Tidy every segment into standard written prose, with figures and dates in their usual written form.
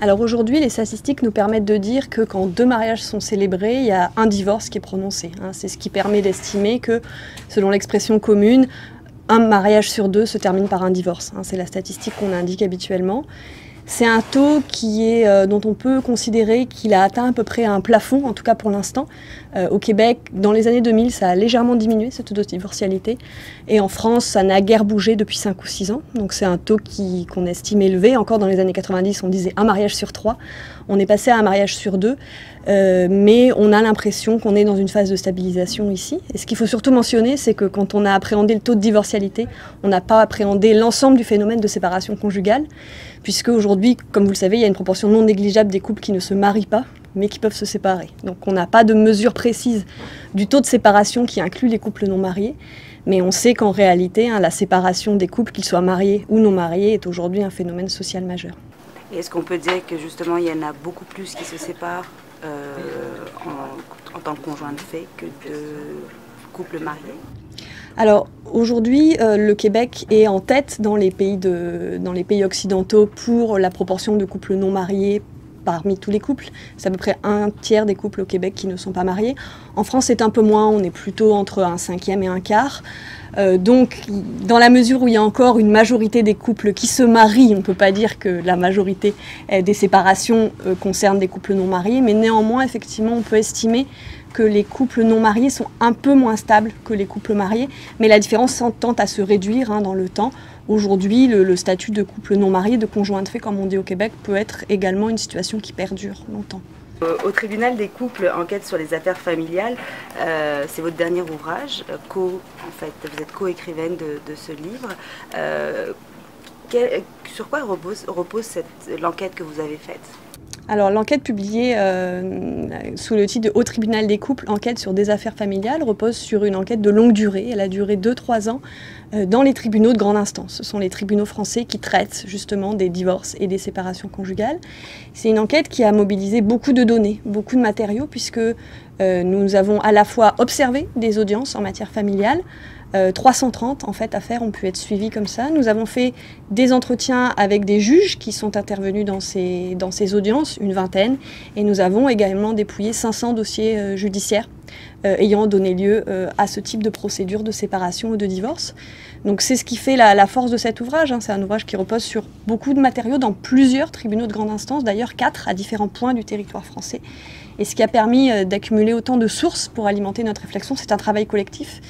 Alors aujourd'hui, les statistiques nous permettent de dire que quand 2 mariages sont célébrés, il y a un divorce qui est prononcé. C'est ce qui permet d'estimer que, selon l'expression commune, un mariage sur 2 se termine par un divorce. C'est la statistique qu'on indique habituellement. C'est un taux dont on peut considérer qu'il a atteint à peu près un plafond, en tout cas pour l'instant. Au Québec, dans les années 2000, ça a légèrement diminué, ce taux de divorcialité. Et en France, ça n'a guère bougé depuis 5 ou 6 ans. Donc c'est un taux qu'on estime élevé. Encore dans les années 90, on disait un mariage sur 3. On est passé à un mariage sur 2. Mais on a l'impression qu'on est dans une phase de stabilisation ici. Et ce qu'il faut surtout mentionner, c'est que quand on a appréhendé le taux de divorcialité, on n'a pas appréhendé l'ensemble du phénomène de séparation conjugale, puisque aujourd'hui, comme vous le savez, il y a une proportion non négligeable des couples qui ne se marient pas, mais qui peuvent se séparer. Donc on n'a pas de mesure précise du taux de séparation qui inclut les couples non mariés, mais on sait qu'en réalité, la séparation des couples, qu'ils soient mariés ou non mariés, est aujourd'hui un phénomène social majeur. Et est-ce qu'on peut dire que justement, il y en a beaucoup plus qui se séparent en tant que conjoint de fait que de couples mariés? Alors aujourd'hui, le Québec est en tête dans les pays occidentaux pour la proportion de couples non mariés parmi tous les couples. C'est à peu près 1/3 des couples au Québec qui ne sont pas mariés. En France, c'est un peu moins, on est plutôt entre 1/5 et 1/4. Donc, dans la mesure où il y a encore une majorité des couples qui se marient, on ne peut pas dire que la majorité des séparations concernent des couples non mariés, mais néanmoins, effectivement, on peut estimer que les couples non mariés sont un peu moins stables que les couples mariés, mais la différence tend à se réduire dans le temps. Aujourd'hui, le statut de couple non marié, de conjoint de fait, comme on dit au Québec, peut être également une situation qui perdure longtemps. Au tribunal des couples, enquête sur les affaires familiales, c'est votre dernier ouvrage, vous êtes co-écrivaine de ce livre. Sur quoi repose l'enquête que vous avez faite? Alors l'enquête publiée sous le titre de Au tribunal des couples, enquête sur des affaires familiales, repose sur une enquête de longue durée. Elle a duré 2-3 ans dans les tribunaux de grande instance. Ce sont les tribunaux français qui traitent justement des divorces et des séparations conjugales. C'est une enquête qui a mobilisé beaucoup de données, beaucoup de matériaux, puisque nous avons à la fois observé des audiences en matière familiale. 330 en fait affaires ont pu être suivies comme ça. Nous avons fait des entretiens avec des juges qui sont intervenus dans ces audiences, une vingtaine, et nous avons également dépouillé 500 dossiers judiciaires ayant donné lieu à ce type de procédure de séparation ou de divorce. Donc c'est ce qui fait la force de cet ouvrage. C'est un ouvrage qui repose sur beaucoup de matériaux dans plusieurs tribunaux de grande instance, d'ailleurs 4 à différents points du territoire français. Et ce qui a permis d'accumuler autant de sources pour alimenter notre réflexion, c'est un travail collectif,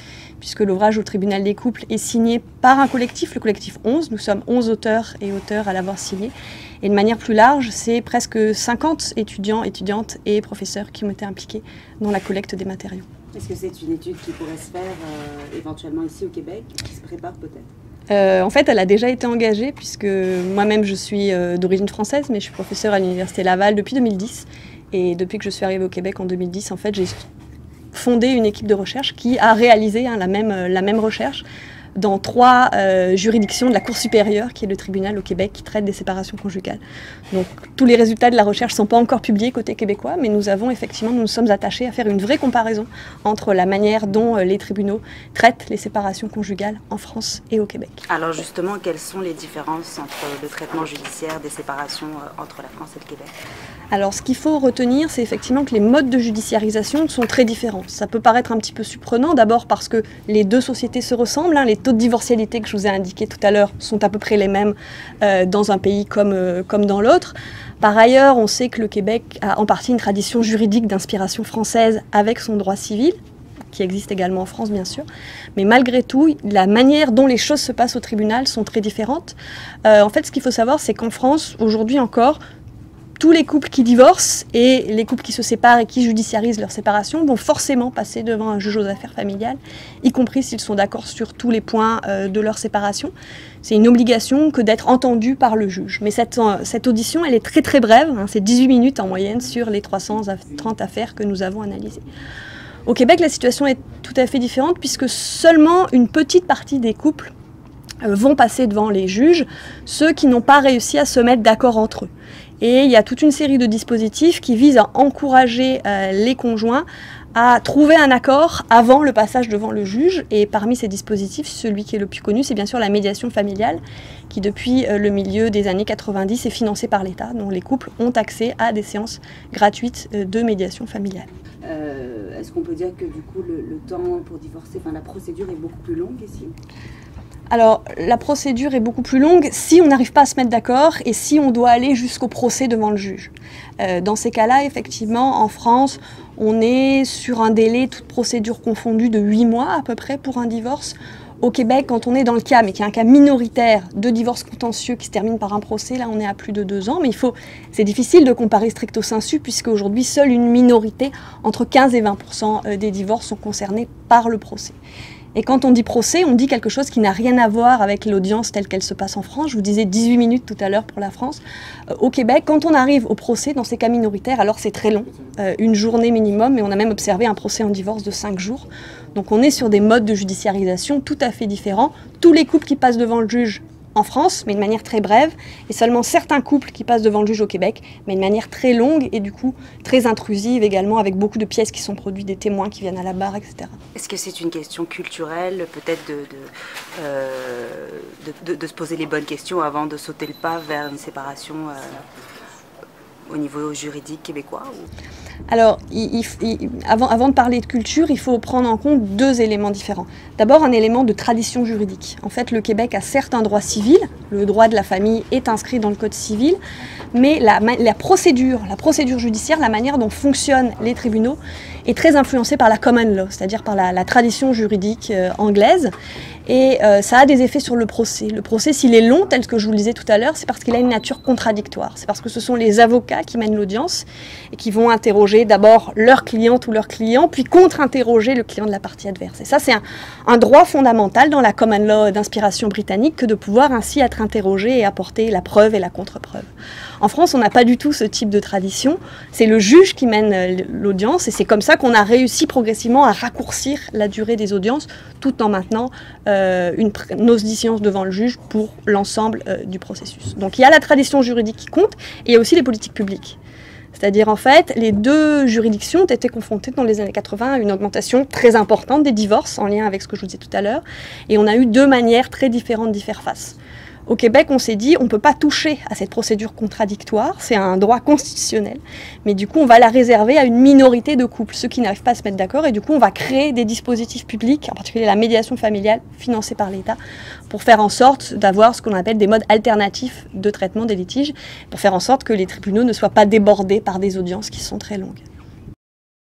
puisque l'ouvrage Au tribunal des couples est signé par un collectif, le collectif 11. Nous sommes 11 auteurs et auteurs à l'avoir signé. Et de manière plus large, c'est presque 50 étudiants, étudiantes et professeurs qui ont été impliqués dans la collecte des matériaux. Est-ce que c'est une étude qui pourrait se faire éventuellement ici au Québec, qui se prépare peut-être? En fait, elle a déjà été engagée, puisque moi-même je suis d'origine française, mais je suis professeure à l'Université Laval depuis 2010. Et depuis que je suis arrivée au Québec en 2010, en fait, j'ai fondé une équipe de recherche qui a réalisé la même recherche dans 3 juridictions de la Cour supérieure, qui est le tribunal au Québec, qui traite des séparations conjugales. Donc tous les résultats de la recherche ne sont pas encore publiés côté québécois, mais nous nous sommes attachés à faire une vraie comparaison entre la manière dont les tribunaux traitent les séparations conjugales en France et au Québec. Alors justement, quelles sont les différences entre le traitement judiciaire des séparations entre la France et le Québec? Alors ce qu'il faut retenir, c'est effectivement que les modes de judiciarisation sont très différents. Ça peut paraître un petit peu surprenant, d'abord parce que les deux sociétés se ressemblent. Les taux de divorcialité que je vous ai indiqués tout à l'heure sont à peu près les mêmes dans un pays comme dans l'autre. Par ailleurs, on sait que le Québec a en partie une tradition juridique d'inspiration française avec son droit civil, qui existe également en France bien sûr, mais malgré tout, la manière dont les choses se passent au tribunal sont très différentes. En fait, ce qu'il faut savoir, c'est qu'en France, aujourd'hui encore, tous les couples qui divorcent et les couples qui se séparent et qui judiciarisent leur séparation vont forcément passer devant un juge aux affaires familiales, y compris s'ils sont d'accord sur tous les points de leur séparation. C'est une obligation que d'être entendu par le juge. Mais cette audition, elle est très très brève, c'est 18 minutes en moyenne sur les 330 affaires que nous avons analysées. Au Québec, la situation est tout à fait différente puisque seulement une petite partie des couples vont passer devant les juges, ceux qui n'ont pas réussi à se mettre d'accord entre eux. Et il y a toute une série de dispositifs qui visent à encourager les conjoints à trouver un accord avant le passage devant le juge. Et parmi ces dispositifs, celui qui est le plus connu, c'est bien sûr la médiation familiale, qui depuis le milieu des années 90 est financée par l'État. Donc les couples ont accès à des séances gratuites de médiation familiale. Est-ce qu'on peut dire que du coup le temps pour divorcer, enfin la procédure est beaucoup plus longue ici ? Alors, la procédure est beaucoup plus longue si on n'arrive pas à se mettre d'accord et si on doit aller jusqu'au procès devant le juge. Dans ces cas-là, effectivement, en France, on est sur un délai, toute procédure confondue, de 8 mois à peu près pour un divorce. Au Québec, quand on est dans le cas, mais qui est un cas minoritaire de divorce contentieux qui se termine par un procès, là on est à plus de 2 ans. Mais c'est difficile de comparer stricto sensu, puisque aujourd'hui, seule une minorité, entre 15 et 20% des divorces sont concernés par le procès. Et quand on dit procès, on dit quelque chose qui n'a rien à voir avec l'audience telle qu'elle se passe en France. Je vous disais 18 minutes tout à l'heure pour la France. Au Québec, quand on arrive au procès, dans ces cas minoritaires, alors c'est très long, une journée minimum, mais on a même observé un procès en divorce de 5 jours. Donc on est sur des modes de judiciarisation tout à fait différents. Tous les couples qui passent devant le juge en France, mais de manière très brève, et seulement certains couples qui passent devant le juge au Québec, mais de manière très longue et du coup très intrusive également, avec beaucoup de pièces qui sont produites, des témoins qui viennent à la barre, etc. Est-ce que c'est une question culturelle, peut-être de se poser les bonnes questions avant de sauter le pas vers une séparation au niveau juridique québécois Alors, avant de parler de culture, il faut prendre en compte 2 éléments différents. D'abord, un élément de tradition juridique. En fait, le Québec a certes un droit civil, le droit de la famille est inscrit dans le Code civil, mais la procédure judiciaire, la manière dont fonctionnent les tribunaux, est très influencée par la common law, c'est-à-dire par la tradition juridique anglaise. Et ça a des effets sur le procès. Le procès, s'il est long, tel que je vous le disais tout à l'heure, c'est parce qu'il a une nature contradictoire. C'est parce que ce sont les avocats qui mènent l'audience et qui vont interroger d'abord leur cliente ou leur client, puis contre-interroger le client de la partie adverse. Et ça, c'est un droit fondamental dans la common law d'inspiration britannique que de pouvoir ainsi être interrogé et apporter la preuve et la contre-preuve. En France, on n'a pas du tout ce type de tradition. C'est le juge qui mène l'audience et c'est comme ça qu'on a réussi progressivement à raccourcir la durée des audiences tout en maintenant nos audiences devant le juge pour l'ensemble du processus. Donc il y a la tradition juridique qui compte et il y a aussi les politiques publiques. C'est-à-dire, en fait, les 2 juridictions ont été confrontées dans les années 80 à une augmentation très importante des divorces, en lien avec ce que je vous disais tout à l'heure, et on a eu 2 manières très différentes d'y faire face. Au Québec, on s'est dit, on ne peut pas toucher à cette procédure contradictoire, c'est un droit constitutionnel, mais du coup, on va la réserver à une minorité de couples, ceux qui n'arrivent pas à se mettre d'accord, et du coup, on va créer des dispositifs publics, en particulier la médiation familiale financée par l'État, pour faire en sorte d'avoir ce qu'on appelle des modes alternatifs de traitement des litiges, pour faire en sorte que les tribunaux ne soient pas débordés par des audiences qui sont très longues.